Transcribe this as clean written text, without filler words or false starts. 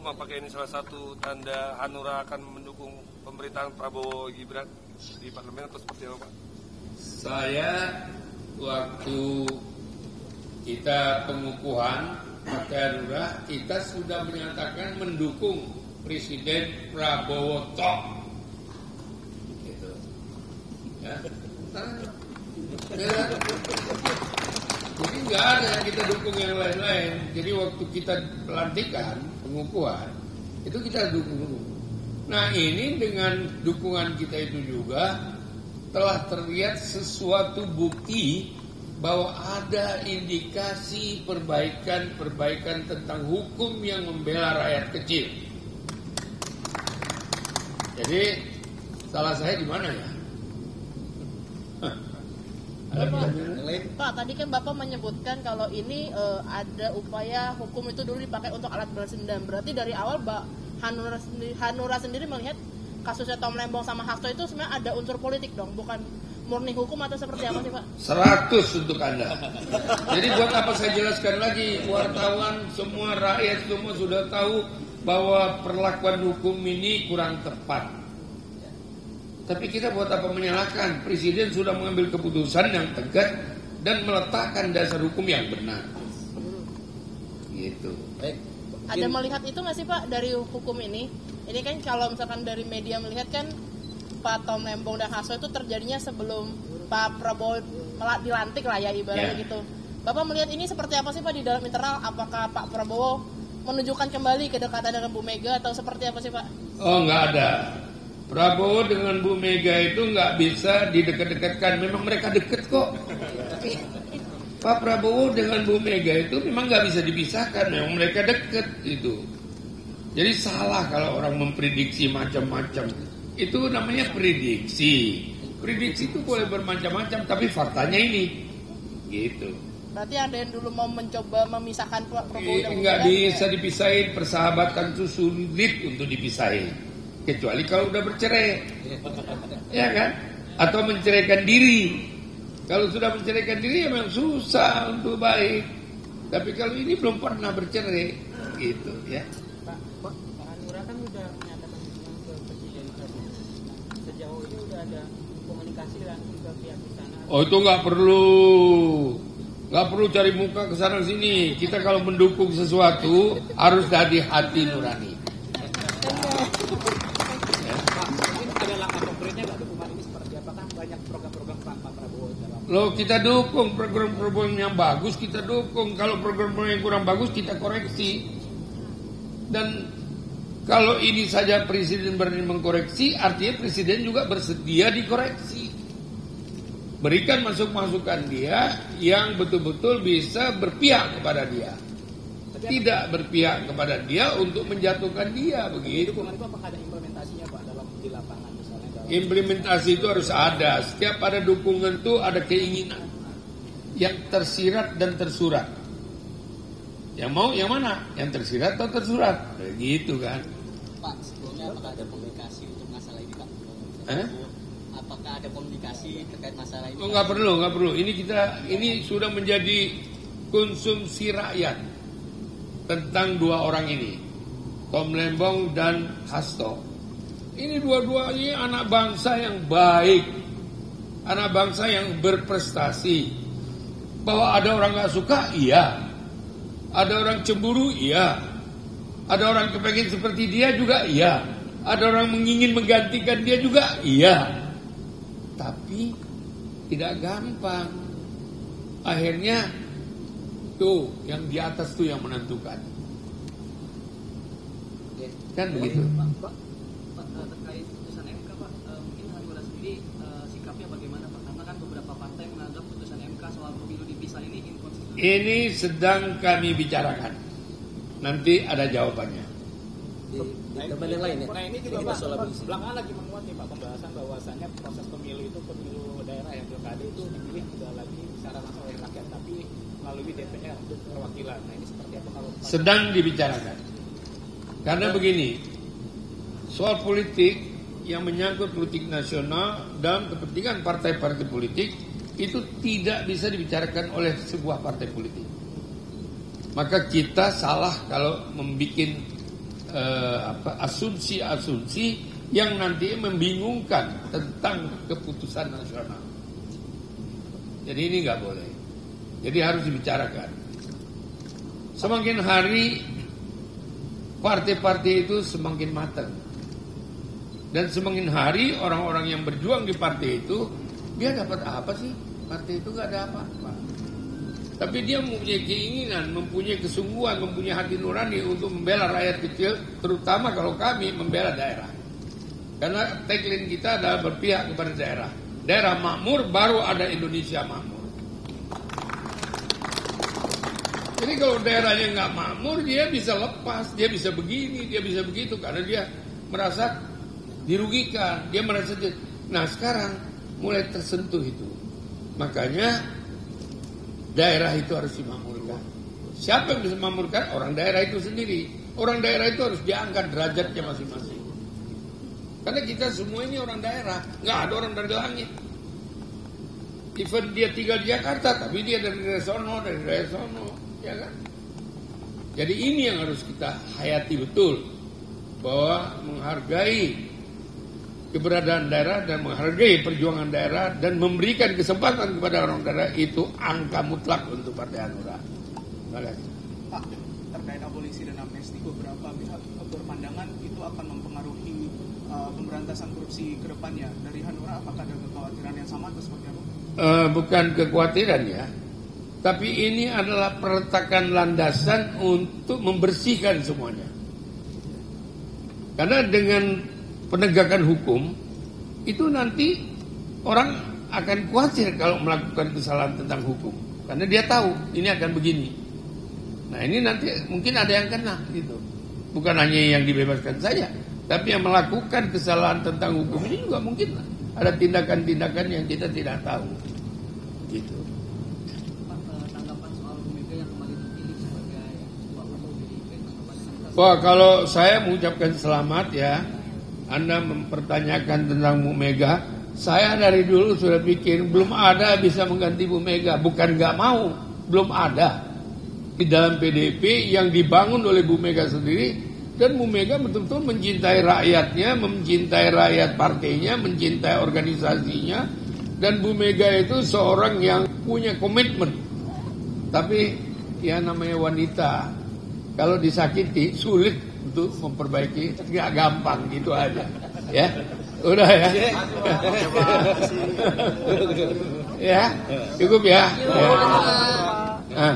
apakah ini salah satu tanda Hanura akan mendukung pemerintahan Prabowo Gibran di parlemen atau seperti apa, Pak? Saya waktu kita pengukuhan Partai Hanura, kita sudah menyatakan mendukung Presiden Prabowo Tok. Gitu. Ya. Jadi nggak ada yang kita dukung yang lain-lain. Jadi waktu kita pelantikan pengukuhan itu kita dukung. Nah ini dengan dukungan kita itu juga telah terlihat sesuatu bukti bahwa ada indikasi perbaikan tentang hukum yang membela rakyat kecil. Jadi salah saya di mana ya? Pak, tadi kan Bapak menyebutkan kalau ini ada upaya hukum itu dulu dipakai untuk alat balas dendam. Berarti dari awal Hanura sendiri melihat kasusnya Tom Lembong sama Hasto itu sebenarnya ada unsur politik dong, bukan murni hukum atau seperti apa sih Pak? 100 untuk Anda. Jadi buat apa saya jelaskan lagi? Wartawan, semua rakyat semua sudah tahu bahwa perlakuan hukum ini kurang tepat. Tapi kita buat apa menyalahkan? Presiden sudah mengambil keputusan yang tegas dan meletakkan dasar hukum yang benar. Gitu. Baik. Ada melihat itu nggak sih Pak dari hukum ini? Ini kan kalau misalkan dari media melihat kan Pak Tom Lembong dan Hasto itu terjadinya sebelum Pak Prabowo dilantik lah ya ibaratnya gitu. Bapak melihat ini seperti apa sih Pak di dalam internal? Apakah Pak Prabowo menunjukkan kembali kedekatan dengan Bu Mega atau seperti apa sih Pak? Oh nggak ada. Prabowo dengan Bu Mega itu nggak bisa didekat-dekatkan. Memang mereka deket kok. Pak Prabowo dengan Bu Mega itu memang nggak bisa dipisahkan. Memang mereka deket itu. Jadi salah kalau orang memprediksi macam-macam. Itu namanya prediksi. Prediksi itu boleh bermacam-macam, tapi faktanya ini, gitu. Berarti ada yang dulu mau mencoba memisahkan Pak Prabowo dan Bu Mega? Nggak bisa dipisahin. Persahabatan itu sulit untuk dipisahin. Kecuali kalau udah bercerai, ya kan? Atau menceraikan diri. Kalau sudah menceraikan diri ya memang susah untuk baik. Tapi kalau ini belum pernah bercerai, gitu ya. Pak Hanura kan udah menyatakan dukungan ke Presiden Prabowo. Sejauh ini udah ada komunikasi langsung ke pihak istana. Oh itu nggak perlu cari muka ke sana sini. Kita kalau mendukung sesuatu harus dari hati nurani. Loh kita dukung program-program yang bagus, kita dukung. Kalau program-program yang kurang bagus kita koreksi. Dan kalau ini saja presiden berani mengkoreksi, artinya presiden juga bersedia dikoreksi. Berikan masukan dia yang betul-betul bisa berpihak kepada dia. Tidak berpihak kepada dia untuk menjatuhkan dia, begitu. Dukungan itu apakah ada implementasinya Pak dalam di lapangan misalnya? Implementasi itu harus ada. Setiap ada dukungan itu ada keinginan yang tersirat dan tersurat. Yang mau yang mana? Yang tersirat atau tersurat? Begitu kan. Pak, sebelumnya apakah ada komunikasi untuk masalah ini Pak? Apakah ada komunikasi terkait masalah ini? Oh, nggak perlu. Ini sudah menjadi konsumsi rakyat tentang dua orang ini, Tom Lembong dan Hasto. Ini dua-duanya anak bangsa yang baik, anak bangsa yang berprestasi. Bahwa ada orang nggak suka, iya. Ada orang cemburu, iya. Ada orang kepengen seperti dia juga, iya. Ada orang ingin menggantikan dia juga, iya. Tapi tidak gampang. Akhirnya tuh yang di atas tuh yang menentukan. Kan begitu. Pak, terkait putusan MK Pak, mungkin Hanura sendiri sikapnya bagaimana Pak? Karena kan beberapa partai menganggap putusan MK soal pemilu dipisah ini inkonstitusional. Ini sedang kami bicarakan. Nanti ada jawabannya. Di tempat yang lain ya. Nah ini juga Pak, belakangan lagi menguat nih Pak pembahasan bahwasannya proses pemilu itu pemilu daerah yang pilkada itu dipilih tidak lagi secara langsung oleh rakyat tapi melalui DPR perwakilan. Nah ini seperti apa kalau Sedang dibicarakan. Karena begini, soal politik yang menyangkut politik nasional dan kepentingan partai-partai politik itu tidak bisa dibicarakan oleh sebuah partai politik. Maka kita salah kalau membuat asumsi-asumsi yang nanti membingungkan tentang keputusan nasional. Jadi ini nggak boleh. Jadi harus dibicarakan. Semakin hari partai-partai itu semakin matang. Dan semakin hari orang-orang yang berjuang di partai itu, dia dapat apa sih? Partai itu nggak ada apa-apa. Tapi dia mempunyai keinginan, mempunyai kesungguhan, mempunyai hati nurani untuk membela rakyat kecil, terutama kalau kami membela daerah. Karena tagline kita adalah berpihak kepada daerah. Daerah makmur, baru ada Indonesia makmur. Jadi kalau daerahnya nggak makmur, dia bisa lepas, dia bisa begini, dia bisa begitu, karena dia merasa dirugikan, dia merasa. Nah sekarang mulai tersentuh itu, makanya daerah itu harus dimakmurkan. Siapa yang bisa memakmurkan? Orang daerah itu sendiri. Orang daerah itu harus diangkat derajatnya masing-masing. Karena kita semua ini orang daerah, nggak ada orang dari langit. Even dia tinggal di Jakarta, tapi dia dari daerah sono, ya kan? Jadi ini yang harus kita hayati betul, bahwa menghargai keberadaan daerah dan menghargai perjuangan daerah dan memberikan kesempatan kepada orang daerah itu angka mutlak untuk Partai Hanura. Terima kasih. Pak, terkait abolisi dan amnesti, beberapa pihak berpandangan itu akan mempengaruhi pemberantasan korupsi ke depannya. Dari Hanura, apakah ada kekhawatiran yang sama atau seperti apa? Bukan kekhawatiran ya, tapi ini adalah peletakan landasan untuk membersihkan semuanya. Karena dengan penegakan hukum itu nanti orang akan khawatir kalau melakukan kesalahan tentang hukum, karena dia tahu ini akan begini. Nah ini nanti mungkin ada yang kena gitu, bukan hanya yang dibebaskan saja, tapi yang melakukan kesalahan tentang hukum ini juga mungkin ada tindakan-tindakan yang kita tidak tahu gitu. Pak, tanggapan soal Bu Mega yang kembali terpilih sebagai Ketua Umum PDIP. Wah, kalau saya mengucapkan selamat ya. Anda mempertanyakan tentang Bu Mega, saya dari dulu sudah pikir belum ada bisa mengganti Bu Mega. Bukan nggak mau, belum ada di dalam PDIP yang dibangun oleh Bu Mega sendiri. Dan Bu Mega betul-betul mencintai rakyatnya, mencintai rakyat partainya, mencintai organisasinya. Dan Bu Mega itu seorang yang punya komitmen. Tapi ya namanya wanita, kalau disakiti sulit untuk memperbaiki, nggak gampang gitu aja, ya. Udah ya. Ya, cukup ya. Ya.